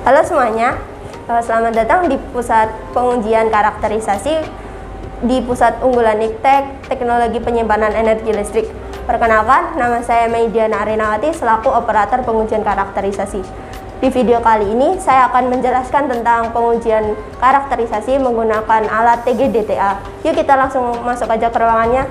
Halo semuanya, selamat datang di pusat pengujian karakterisasi di Pusat Unggulan Iptek Teknologi Penyimpanan Energi Listrik. Perkenalkan, nama saya Meidiana Arinawati selaku operator pengujian karakterisasi. Di video kali ini, saya akan menjelaskan tentang pengujian karakterisasi menggunakan alat TGDTA. Yuk kita langsung masuk aja ke ruangannya.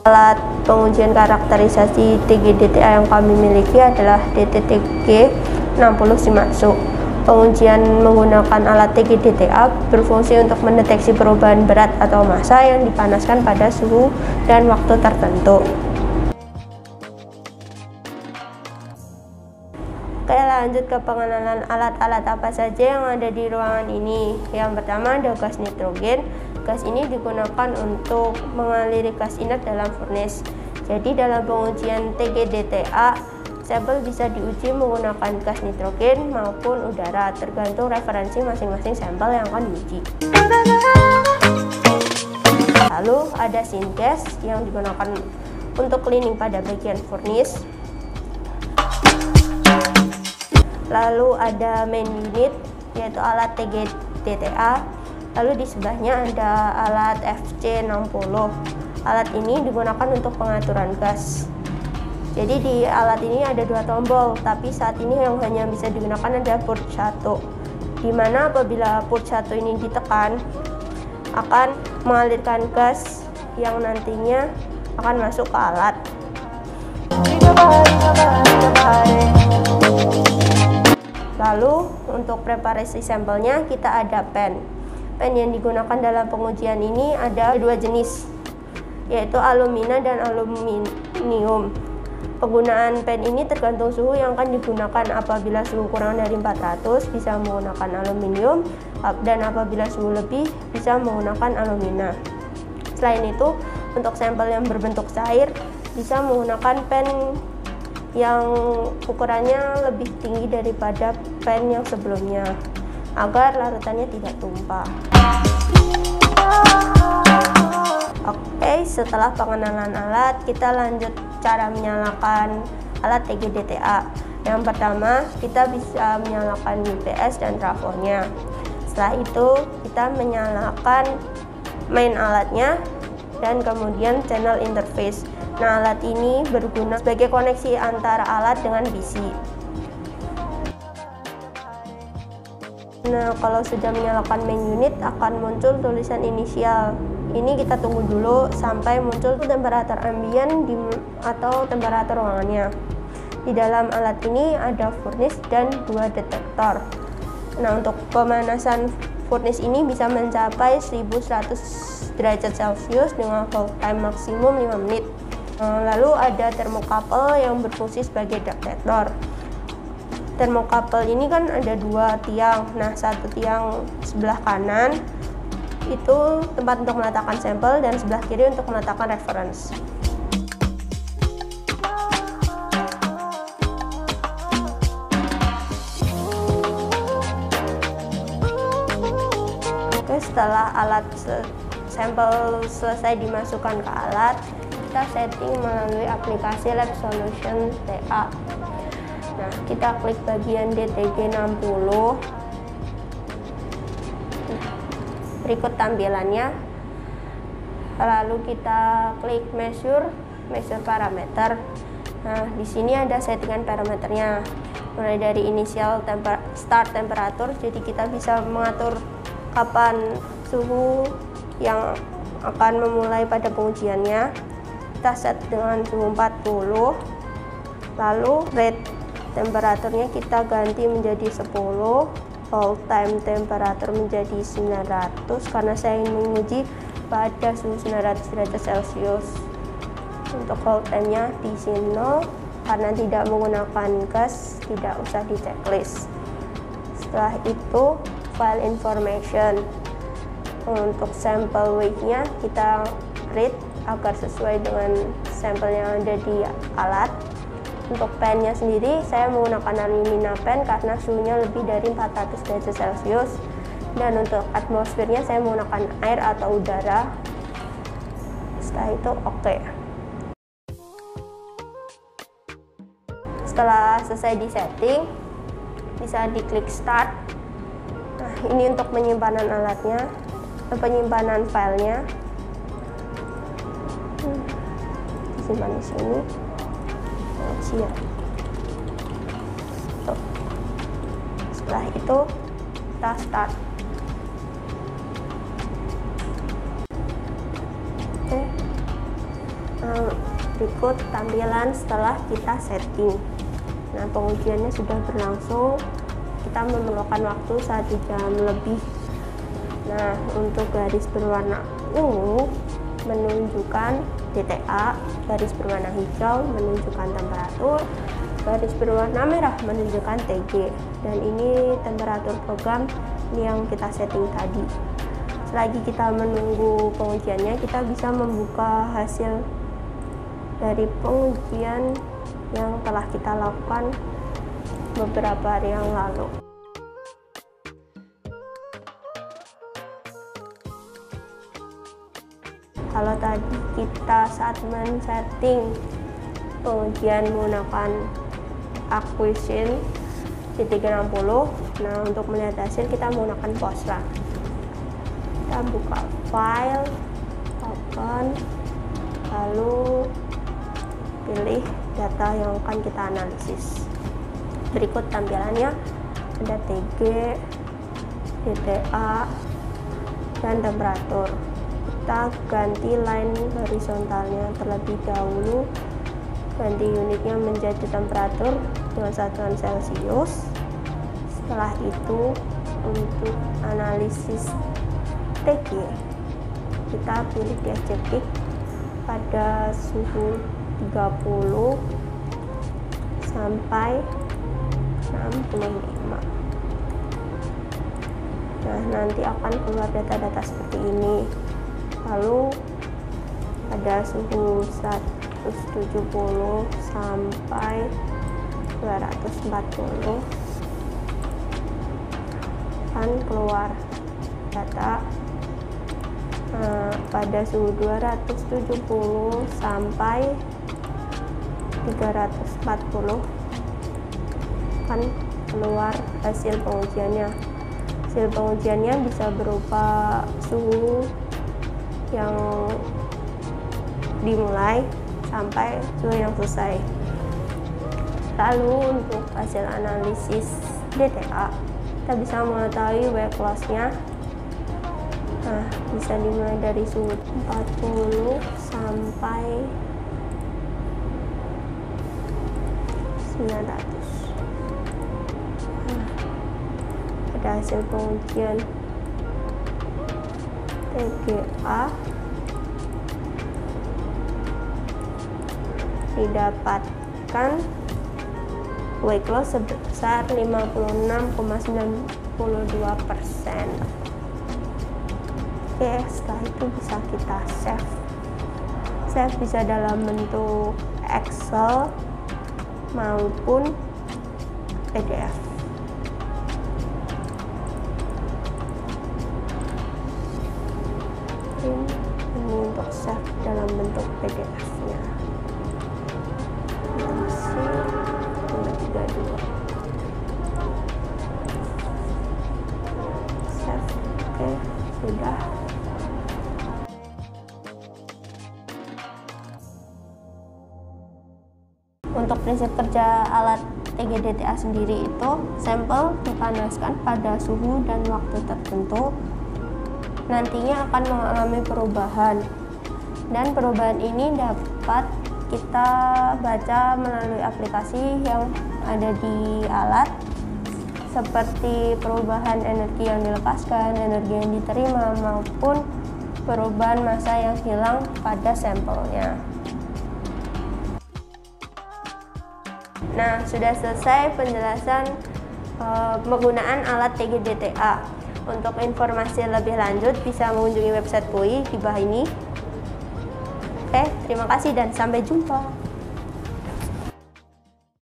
Alat pengujian karakterisasi TGDTA yang kami miliki adalah DTTG 60 Shimatsu. Pengujian menggunakan alat TGDTA berfungsi untuk mendeteksi perubahan berat atau massa yang dipanaskan pada suhu dan waktu tertentu. Oke, lanjut ke pengenalan alat-alat apa saja yang ada di ruangan ini. Yang pertama ada gas nitrogen. Gas ini digunakan untuk mengaliri gas inert dalam furnace. Jadi dalam pengujian TGDTA, sampel bisa diuji menggunakan gas nitrogen maupun udara, tergantung referensi masing-masing sampel yang akan diuji. Lalu ada syngas yang digunakan untuk cleaning pada bagian furnace. Lalu ada main unit, yaitu alat TGDTA. Lalu di sebelahnya ada alat FC60. Alat ini digunakan untuk pengaturan gas. Jadi di alat ini ada dua tombol, tapi saat ini yang hanya bisa digunakan adalah port 1. Di mana apabila port 1 ini ditekan, akan mengalirkan gas yang nantinya akan masuk ke alat. Lalu untuk preparasi sampelnya kita ada pen. Pen yang digunakan dalam pengujian ini ada dua jenis, yaitu alumina dan aluminium. Penggunaan pen ini tergantung suhu yang akan digunakan. Apabila suhu kurang dari 400 bisa menggunakan aluminium, dan apabila suhu lebih bisa menggunakan alumina. Selain itu, untuk sampel yang berbentuk cair bisa menggunakan pen yang ukurannya lebih tinggi daripada pen yang sebelumnya, agar larutannya tidak tumpah. Oke, setelah pengenalan alat, kita lanjut cara menyalakan alat TGDTA. Yang pertama, kita bisa menyalakan UPS dan trafonya. Setelah itu, kita menyalakan main alatnya dan kemudian channel interface. Nah, alat ini berguna sebagai koneksi antara alat dengan PC. Nah, kalau sudah menyalakan main unit akan muncul tulisan inisial. Ini kita tunggu dulu sampai muncul temperatur ambien atau temperatur ruangannya. Di dalam alat ini ada furnace dan dua detektor. Nah, untuk pemanasan furnace ini bisa mencapai 1100 derajat Celcius dengan hold time maksimum 5 menit. Lalu ada thermocouple yang berfungsi sebagai detektor. Thermocouple ini kan ada dua tiang. Nah, satu tiang sebelah kanan itu tempat untuk meletakkan sampel dan sebelah kiri untuk meletakkan reference. Oke, setelah alat sampel selesai dimasukkan ke alat, kita setting melalui aplikasi Lab Solution TA. Nah, kita klik bagian DTG 60. Berikut tampilannya. Lalu kita klik measure parameter. Nah, di sini ada settingan parameternya. Mulai dari initial start temperatur, jadi kita bisa mengatur kapan suhu yang akan memulai pada pengujiannya. Kita set dengan suhu 40. Lalu rate temperaturnya kita ganti menjadi 10, hold time temperatur menjadi 900 karena saya ingin menguji pada suhu 900 derajat Celcius. Untuk hold time-nya di sini 0 karena tidak menggunakan gas, tidak usah di checklist. Setelah itu file information. Untuk sample weight-nya kita read agar sesuai dengan sampel yang ada di alat. Untuk pennya sendiri saya menggunakan alumina pen karena suhunya lebih dari 400 derajat Celcius. Dan untuk atmosfernya saya menggunakan air atau udara. Setelah itu oke. Setelah selesai di setting, bisa diklik start. Nah, ini untuk penyimpanan alatnya, penyimpanan filenya. Disimpan di sini. Siap. Tuh. Setelah itu kita start. Oke. Berikut tampilan setelah kita setting. Nah, pengujiannya sudah berlangsung. Kita memerlukan waktu 1 jam lebih. Nah, untuk garis berwarna ungu menunjukkan DTA, garis berwarna hijau menunjukkan temperatur, garis berwarna merah menunjukkan TG. Dan ini temperatur program yang kita setting tadi. Selagi kita menunggu pengujiannya, kita bisa membuka hasil dari pengujian yang telah kita lakukan beberapa hari yang lalu. Kalau tadi kita saat men-setting pengujian menggunakan Aquation C360, nah untuk melihat hasil kita menggunakan Postla. Kita buka file, open, lalu pilih data yang akan kita analisis. Berikut tampilannya, ada TG, DTA, dan temperatur. Kita ganti line horizontalnya terlebih dahulu, ganti unitnya menjadi temperatur dengan satuan Celcius. Setelah itu untuk analisis TG, kita pilih diajektif pada suhu 30 sampai 65. Nah, nanti akan keluar data-data seperti ini. Lalu ada suhu 170 sampai 240 akan keluar data. Pada suhu 270 sampai 340 akan keluar hasil pengujiannya. Hasil pengujiannya bisa berupa suhu yang dimulai sampai suhu yang selesai. Lalu untuk hasil analisis DTA, kita bisa mengetahui wake loss-nya. Nah, bisa dimulai dari suhu 40 sampai 900. Nah, ada hasil pengujian TGA didapatkan wake loss sebesar 56,92%. Oke, setelah itu bisa kita save bisa dalam bentuk Excel maupun PDF. Ini untuk save dalam bentuk PDF-nya. Masih 32. Save. Oke, sudah. Untuk prinsip kerja alat TG-DTA sendiri itu, sampel dipanaskan pada suhu dan waktu tertentu, nantinya akan mengalami perubahan, dan perubahan ini dapat kita baca melalui aplikasi yang ada di alat, seperti perubahan energi yang dilepaskan, energi yang diterima, maupun perubahan massa yang hilang pada sampelnya. Nah, sudah selesai penjelasan penggunaan alat TG-DTA. Untuk informasi lebih lanjut bisa mengunjungi website PUI di bawah ini. Oke, terima kasih dan sampai jumpa.